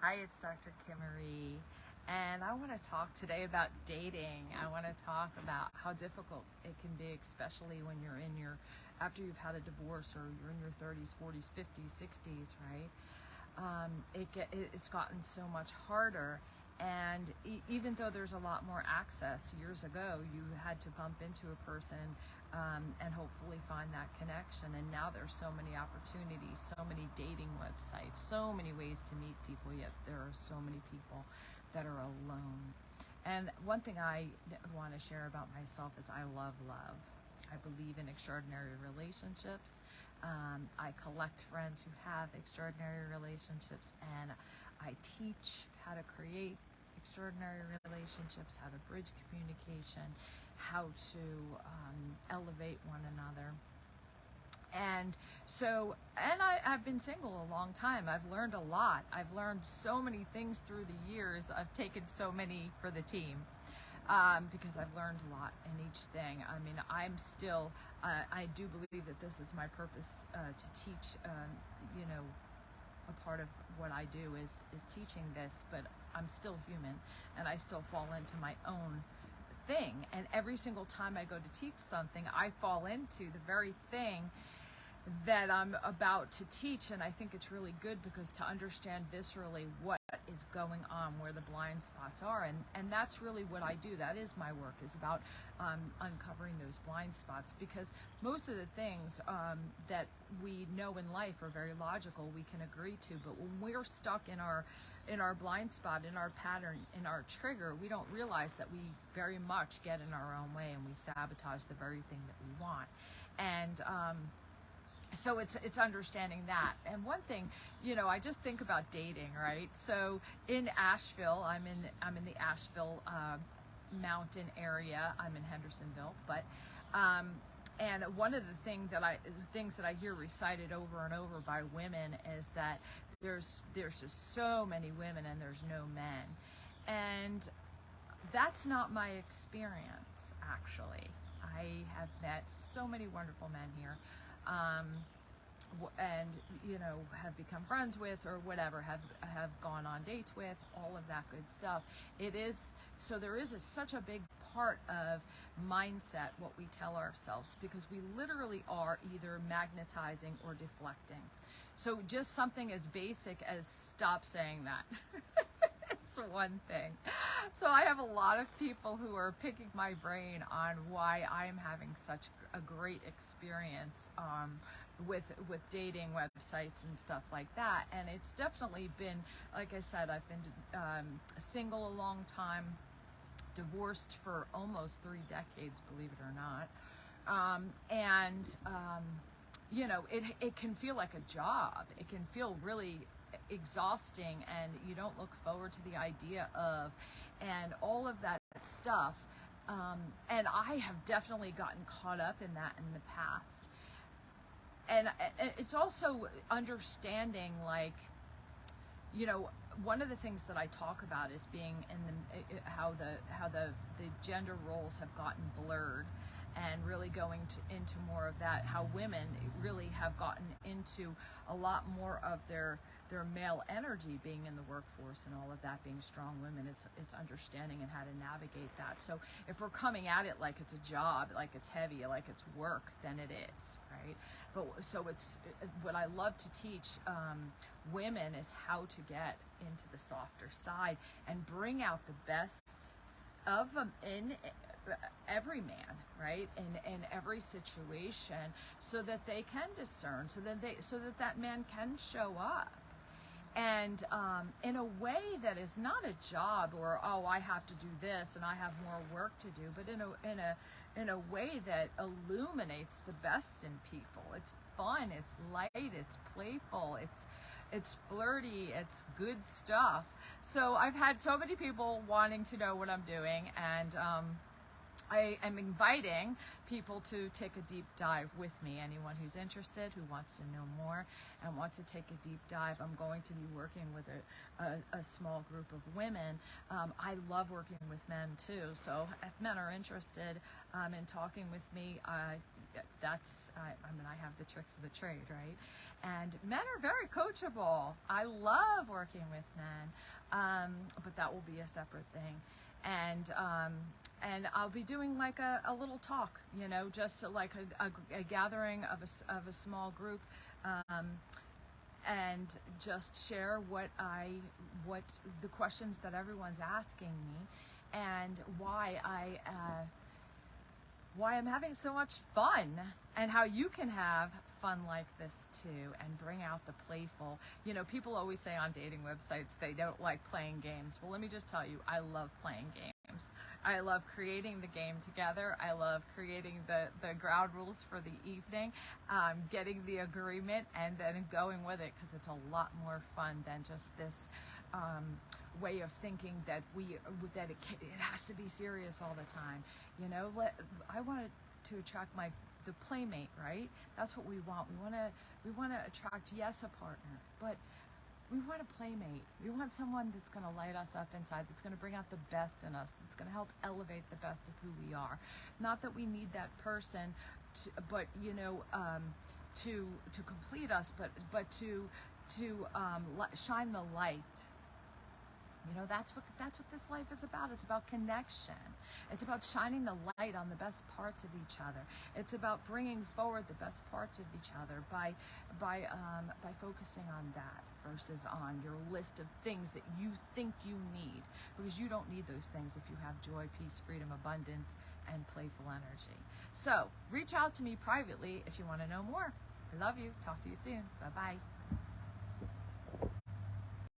Hi, it's Dr. Kimarie, and I want to talk today about dating. I want to talk about how difficult it can be, especially when you're after you've had a divorce or you're in your 30s, 40s, 50s, 60s, right? It's gotten so much harder. And even though there's a lot more access, years ago you had to bump into a person and hopefully find that connection. And now there's so many opportunities, so many dating websites, so many ways to meet people, yet there are so many people that are alone. And one thing I want to share about myself is I love love. I believe in extraordinary relationships. I collect friends who have extraordinary relationships, and I teach how to create extraordinary relationships, how to bridge communication, how to elevate one another. And I've been single a long time. I've learned a lot. I've learned so many things through the years. I've taken so many for the team. Because I've learned a lot in each thing. I mean, I do believe that this is my purpose to teach. A part of what I do is teaching this, but I'm still human, and I still fall into my own thing. And every single time I go to teach something, I fall into the very thing that I'm about to teach. And I think it's really good because to understand viscerally what is going on, where the blind spots are, and that's really what I do. That is my work, is about uncovering those blind spots, because most of the things that we know in life are very logical, we can agree to, but when we're stuck in our blind spot, in our pattern, in our trigger, we don't realize that we very much get in our own way and we sabotage the very thing that we want. And so it's understanding that. And one thing, I just think about dating, right? So in Asheville, I'm in the Asheville mountain area. I'm in Hendersonville, but and one of the things that I hear recited over and over by women is that there's just so many women and there's no men. And that's not my experience, actually. I have met so many wonderful men here, and have become friends with, or whatever, have gone on dates with, all of that good stuff. There is such a big part of mindset, what we tell ourselves, because we literally are either magnetizing or deflecting. So just something as basic as stop saying that. It's one thing. So I have a lot of people who are picking my brain on why I'm having such a great experience with dating websites and stuff like that. And it's definitely been, like I said, I've been single a long time, divorced for almost 3 decades, believe it or not. It can feel like a job. It can feel really exhausting, and you don't look forward to the idea of, and all of that stuff. And I have definitely gotten caught up in that in the past. And it's also understanding, like, one of the things that I talk about is being in how the gender roles have gotten blurred, and really going into more of that, how women really have gotten into a lot more of their male energy being in the workforce, and all of that, being strong women. It's understanding and how to navigate that. So if we're coming at it like it's a job, like it's heavy, like it's work, then it is, right? But so it's what I love to teach women is how to get into the softer side and bring out the best of them in every man, right? In every situation, so that they can discern, so that man can show up. And in a way that is not a job, or I have to do this and I have more work to do, but in a way that illuminates the best in people. It's fun, it's light, it's playful, it's flirty, it's good stuff. So I've had so many people wanting to know what I'm doing, and I am inviting people to take a deep dive with me. Anyone who's interested, who wants to know more and wants to take a deep dive, I'm going to be working with a small group of women. I love working with men too, so if men are interested in talking with me, I have the tricks of the trade, right? And men are very coachable. I love working with men, but that will be a separate thing. And I'll be doing like a little talk, you know, just like a gathering of a small group, and just share what the questions that everyone's asking me, and why I'm having so much fun, and how you can have fun like this too, and bring out the playful. You know, people always say on dating websites they don't like playing games. Well, let me just tell you, I love playing games. I love creating the game together. I love creating the ground rules for the evening, getting the agreement, and then going with it, because it's a lot more fun than just this way of thinking that it has to be serious all the time. You know, I wanted to attract the playmate, right? That's what we want. We want to attract, yes, a partner, but we want a playmate. We want someone that's going to light us up inside, that's going to bring out the best in us, that's going to help elevate the best of who we are. Not that we need that person, but you know, to complete us, but to shine the light. You know, that's what this life is about. It's about connection. It's about shining the light on the best parts of each other. It's about bringing forward the best parts of each other by focusing on that versus on your list of things that you think you need, because you don't need those things if you have joy, peace, freedom, abundance, and playful energy. So reach out to me privately if you want to know more. I love you. Talk to you soon. Bye-bye.